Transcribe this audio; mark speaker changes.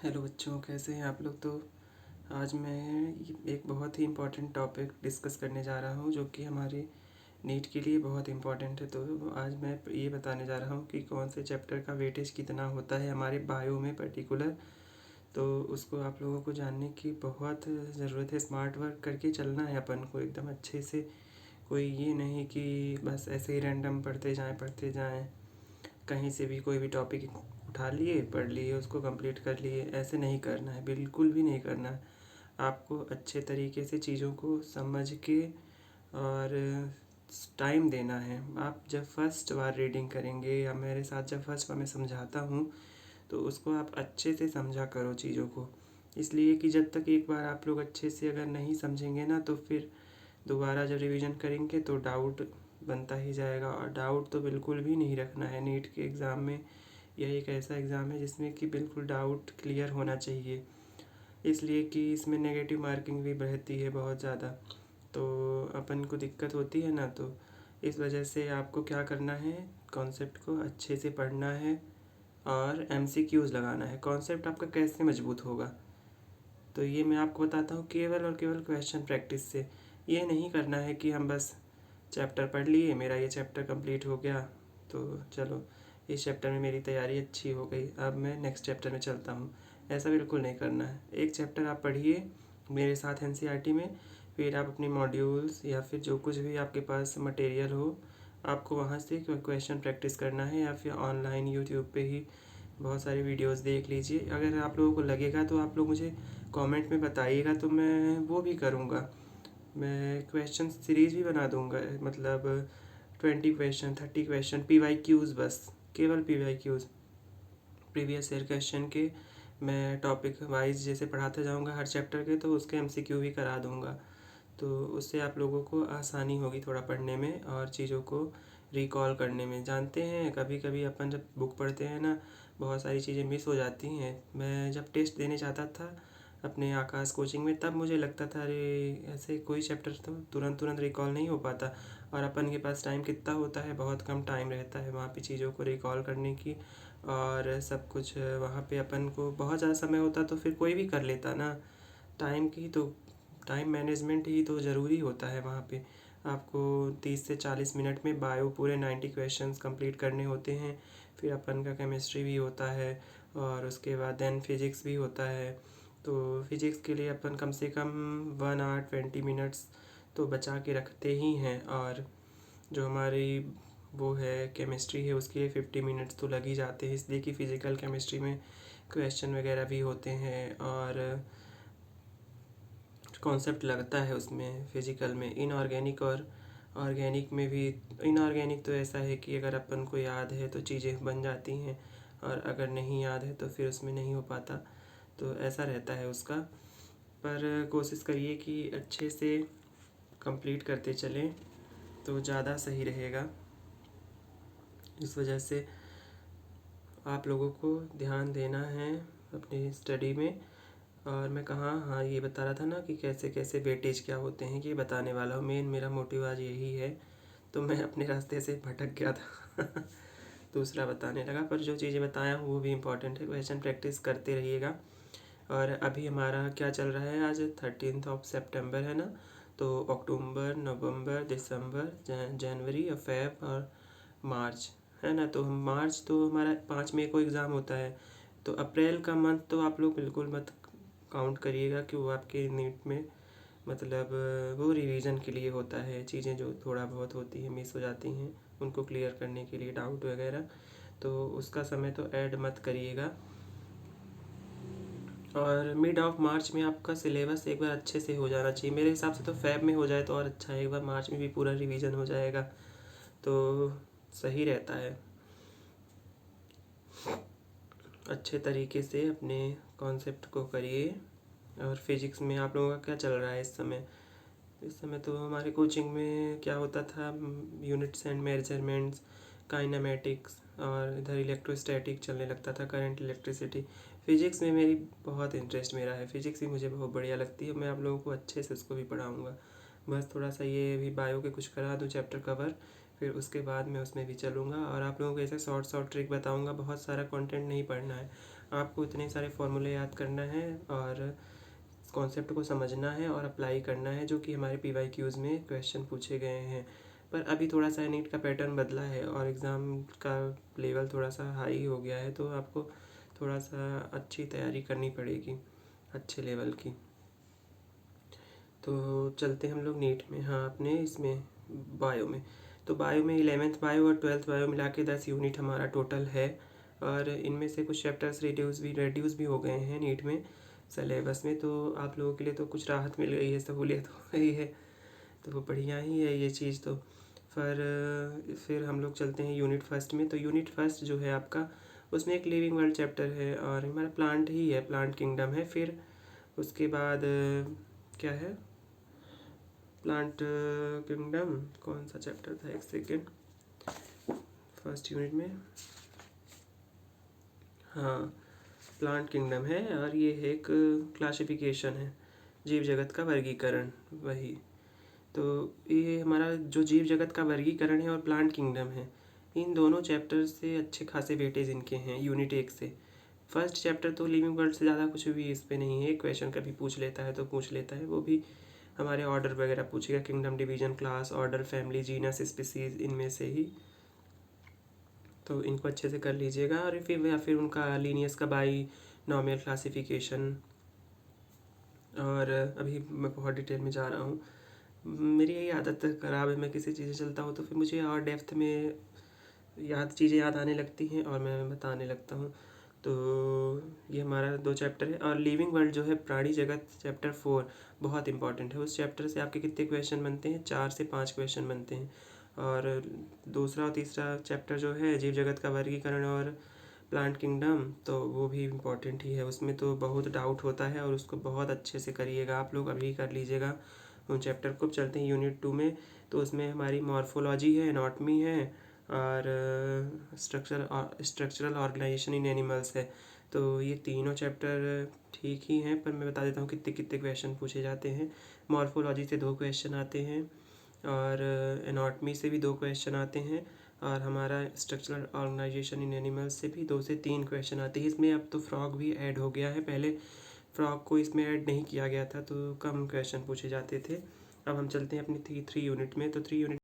Speaker 1: Hello बच्चों, कैसे हैं आप लोग। तो आज मैं एक बहुत ही इम्पोर्टेंट टॉपिक डिस्कस करने जा रहा हूँ जो कि हमारे नीट के लिए बहुत इम्पोर्टेंट है। तो आज मैं ये बताने जा रहा हूँ कि कौन से चैप्टर का वेटेज कितना होता है हमारे बायो में पर्टिकुलर। तो उसको आप लोगों को जानने की बहुत ज़रूरत है। स्मार्ट वर्क करके चलना है अपन को एकदम अच्छे से। कोई ये नहीं कि बस ऐसे ही रैंडम पढ़ते जाएं, कहीं से भी कोई भी टॉपिक उठा लिए, पढ़ लिए, उसको कंप्लीट कर लिए। ऐसे नहीं करना है, बिल्कुल भी नहीं करना है। आपको अच्छे तरीके से चीज़ों को समझ के और टाइम देना है। आप जब फर्स्ट बार रीडिंग करेंगे या मेरे साथ जब फर्स्ट बार मैं समझाता हूँ तो उसको आप अच्छे से समझा करो चीज़ों को। इसलिए कि जब तक एक बार आप लोग अच्छे से अगर नहीं समझेंगे ना तो फिर दोबारा जब रिवीजन करेंगे तो डाउट बनता ही जाएगा। और डाउट तो बिल्कुल भी नहीं रखना है नीट के एग्ज़ाम में। यह एक ऐसा एग्ज़ाम है जिसमें कि बिल्कुल डाउट क्लियर होना चाहिए, इसलिए कि इसमें नेगेटिव मार्किंग भी रहती है बहुत ज़्यादा। तो अपन को दिक्कत होती है ना, तो इस वजह से आपको क्या करना है, कॉन्सेप्ट को अच्छे से पढ़ना है और एमसीक्यूज़ लगाना है। कॉन्सेप्ट आपका कैसे मजबूत होगा, तो ये मैं आपको बताता हूँ केवल और केवल क्वेश्चन प्रैक्टिस से। ये नहीं करना है कि हम बस चैप्टर पढ़ लिए, मेरा ये चैप्टर कंप्लीट हो गया तो चलो इस चैप्टर में मेरी तैयारी अच्छी हो गई, अब मैं नेक्स्ट चैप्टर में चलता हूँ। ऐसा बिल्कुल नहीं करना है। एक चैप्टर आप पढ़िए मेरे साथ एनसीईआरटी में, फिर आप अपनी मॉड्यूल्स या फिर जो कुछ भी आपके पास मटेरियल हो आपको वहाँ से क्वेश्चन प्रैक्टिस करना है, या फिर ऑनलाइन यूट्यूब पे ही बहुत सारे वीडियोस देख लीजिए। अगर आप लोगों को लगेगा तो आप लोग मुझे कमेंट में बताइएगा, तो मैं वो भी करूँगा। मैं क्वेश्चन सीरीज़ भी बना दूँगा, मतलब 20 क्वेश्चन 30 क्वेश्चन PYQs, बस केवल PYQs, प्रीवियस ईयर क्वेश्चन के। मैं टॉपिक वाइज जैसे पढ़ाता जाऊँगा हर चैप्टर के, तो उसके MCQ भी करा दूँगा। तो उससे आप लोगों को आसानी होगी थोड़ा पढ़ने में और चीज़ों को रिकॉल करने में। जानते हैं कभी कभी अपन जब बुक पढ़ते हैं ना, बहुत सारी चीज़ें मिस हो जाती हैं। मैं जब टेस्ट देने जाता था अपने आकाश कोचिंग में, तब मुझे लगता था अरे ऐसे कोई चैप्टर तो तुरंत तुरंत रिकॉल नहीं हो पाता। और अपन के पास टाइम कितना होता है, बहुत कम टाइम रहता है वहाँ पे चीज़ों को रिकॉल करने की और सब कुछ। वहाँ पे अपन को बहुत ज़्यादा समय होता तो फिर कोई भी कर लेता ना। टाइम की तो टाइम मैनेजमेंट ही तो ज़रूरी होता है वहाँ पे। आपको 30 से 40 मिनट में बायो पूरे 90 क्वेश्चंस कंप्लीट करने होते हैं। फिर अपन का केमिस्ट्री भी होता है और उसके बाद देन फिज़िक्स भी होता है। तो फिज़िक्स के लिए अपन कम से कम 1 आवर 20 मिनट्स तो बचा के रखते ही हैं। और जो हमारी वो है केमिस्ट्री है उसके लिए 50 मिनट्स तो लग ही जाते हैं, इसलिए कि फ़िज़िकल केमिस्ट्री में क्वेश्चन वगैरह भी होते हैं और कॉन्सेप्ट लगता है उसमें फिज़िकल में। इनऑर्गेनिक और ऑर्गेनिक में भी, इनऑर्गेनिक तो ऐसा है कि अगर अपन को याद है तो चीज़ें बन जाती हैं और अगर नहीं याद है तो फिर उसमें नहीं हो पाता। तो ऐसा रहता है उसका। पर कोशिश करिए कि अच्छे से कंप्लीट करते चलें तो ज़्यादा सही रहेगा। इस वजह से आप लोगों को ध्यान देना है अपनी स्टडी में। और मैं कहाँ, हाँ ये बता रहा था ना कि कैसे कैसे वेटेज क्या होते हैं, कि बताने वाला हूँ। मेन मेरा मोटिव आज यही है, तो मैं अपने रास्ते से भटक गया था दूसरा बताने लगा। पर जो चीज़ें बताया हूँ वो भी इम्पोर्टेंट है। क्वेश्चन प्रैक्टिस करते रहिएगा। और अभी हमारा क्या चल रहा है, आज 13 सितंबर है ना। तो अक्टूबर, नवंबर, दिसंबर, जनवरी और फेब और मार्च है ना। तो हम मार्च तो हमारा 5 मई को एग्ज़ाम होता है। तो अप्रैल का मंथ तो आप लोग बिल्कुल मत काउंट करिएगा कि वो आपके नीट में, मतलब वो रिवीजन के लिए होता है। चीज़ें जो थोड़ा बहुत होती हैं मिस हो जाती हैं उनको क्लियर करने के लिए, डाउट वगैरह, तो उसका समय तो ऐड मत करिएगा। और मिड ऑफ मार्च में आपका सिलेबस एक बार अच्छे से हो जाना चाहिए। मेरे हिसाब से तो फेब में हो जाए तो और अच्छा है, एक बार मार्च में भी पूरा रिवीजन हो जाएगा तो सही रहता है। अच्छे तरीके से अपने कॉन्सेप्ट को करिए। और फिजिक्स में आप लोगों का क्या चल रहा है इस समय। इस समय तो हमारे कोचिंग में क्या होता था, यूनिट्स एंड मेजरमेंट्स, काइनेमेटिक्स, और इधर इलेक्ट्रोस्टैटिक चलने लगता था, करंट इलेक्ट्रिसिटी। फिजिक्स में मेरी बहुत इंटरेस्ट मेरा है, फिजिक्स भी मुझे बहुत बढ़िया लगती है। मैं आप लोगों को अच्छे से उसको भी पढ़ाऊँगा। बस थोड़ा सा ये भी बायो के कुछ करा दूँ चैप्टर कवर, फिर उसके बाद मैं उसमें भी चलूँगा और आप लोगों को ऐसे शॉर्ट ट्रिक बताऊँगा। बहुत सारा कंटेंट नहीं पढ़ना है, आपको इतने सारे फॉर्मूले याद करना है और कॉन्सेप्ट को समझना है और अप्लाई करना है, जो कि हमारे PYQs में क्वेश्चन पूछे गए हैं। पर अभी थोड़ा सा नीट का पैटर्न बदला है और एग्ज़ाम का लेवल थोड़ा सा हाई हो गया है, तो आपको थोड़ा सा अच्छी तैयारी करनी पड़ेगी, अच्छे लेवल की। तो चलते हम लोग नीट में। हाँ, अपने इसमें बायो में, तो बायो में 11th बायो और 12th बायो मिला के 10 यूनिट हमारा टोटल है। और इनमें से कुछ चैप्टर्स रेड्यूस भी हो गए हैं नीट में सिलेबस में, तो आप लोगों के लिए तो कुछ राहत मिल गई है, सहूलियत हो गई है, तो वो बढ़िया ही है ये चीज़। तो फिर हम लोग चलते हैं यूनिट फर्स्ट में। तो यूनिट फर्स्ट जो है आपका, उसमें एक लिविंग वर्ल्ड चैप्टर है और हमारा प्लांट ही है, प्लांट किंगडम है। फिर उसके बाद क्या है, प्लांट किंगडम कौन सा चैप्टर था, एक सेकेंड, फर्स्ट यूनिट में, हाँ प्लांट किंगडम है और ये है एक क्लासिफिकेशन है, जीव जगत का वर्गीकरण, वही। तो ये हमारा जो जीव जगत का वर्गीकरण है और प्लांट किंगडम है, इन दोनों चैप्टर से अच्छे खासे वेटेज इनके हैं यूनिट 1 से। फर्स्ट चैप्टर तो लिविंग वर्ल्ड से ज़्यादा कुछ भी इस पे नहीं है, क्वेश्चन कभी पूछ लेता है तो पूछ लेता है, वो भी हमारे ऑर्डर वगैरह पूछेगा, kingdom, division, class, order, family, genus, species, इनमें से ही। तो इनको अच्छे से कर लीजिएगा। और फिर उनका लीनियस का बाई नॉमिनल क्लासिफिकेशन। और अभी मैं बहुत डिटेल में जा रहा हूँ, मेरी यही आदत ख़राब है, मैं किसी चीज़ से चलता हूँ तो फिर मुझे और डेप्थ में चीज़ें याद आने लगती हैं और मैं बताने लगता हूँ। तो ये हमारा 2 चैप्टर है। और लिविंग वर्ल्ड जो है, प्राणी जगत, चैप्टर 4 बहुत इंपॉर्टेंट है। उस चैप्टर से आपके कितने क्वेश्चन बनते हैं, 4 से 5 क्वेश्चन बनते हैं। और दूसरा और तीसरा चैप्टर जो है, जीव जगत का वर्गीकरण और प्लांट किंगडम, तो वो भी इम्पॉर्टेंट ही है। उसमें तो बहुत डाउट होता है और उसको बहुत अच्छे से करिएगा आप लोग, अभी कर लीजिएगा उन चैप्टर को। चलते हैं यूनिट 2 में। तो उसमें हमारी मॉर्फोलॉजी है, एनाटॉमी है और स्ट्रक्चरल ऑर्गेनाइजेशन इन एनिमल्स है। तो ये तीनों चैप्टर ठीक ही हैं, पर मैं बता देता हूँ कितने कितने क्वेश्चन पूछे जाते हैं। मॉर्फोलॉजी से 2 क्वेश्चन आते हैं और एनाटॉमी से भी 2 क्वेश्चन आते हैं और हमारा स्ट्रक्चरल ऑर्गेनाइजेशन इन एनिमल्स से भी 2 से 3 क्वेश्चन आते हैं। इसमें अब तो फ्रॉग भी ऐड हो गया है, पहले फ्रॉग को इसमें ऐड नहीं किया गया था, तो कम क्वेश्चन पूछे जाते थे। अब हम चलते हैं अपनी 3 यूनिट में। तो 3 यूनिट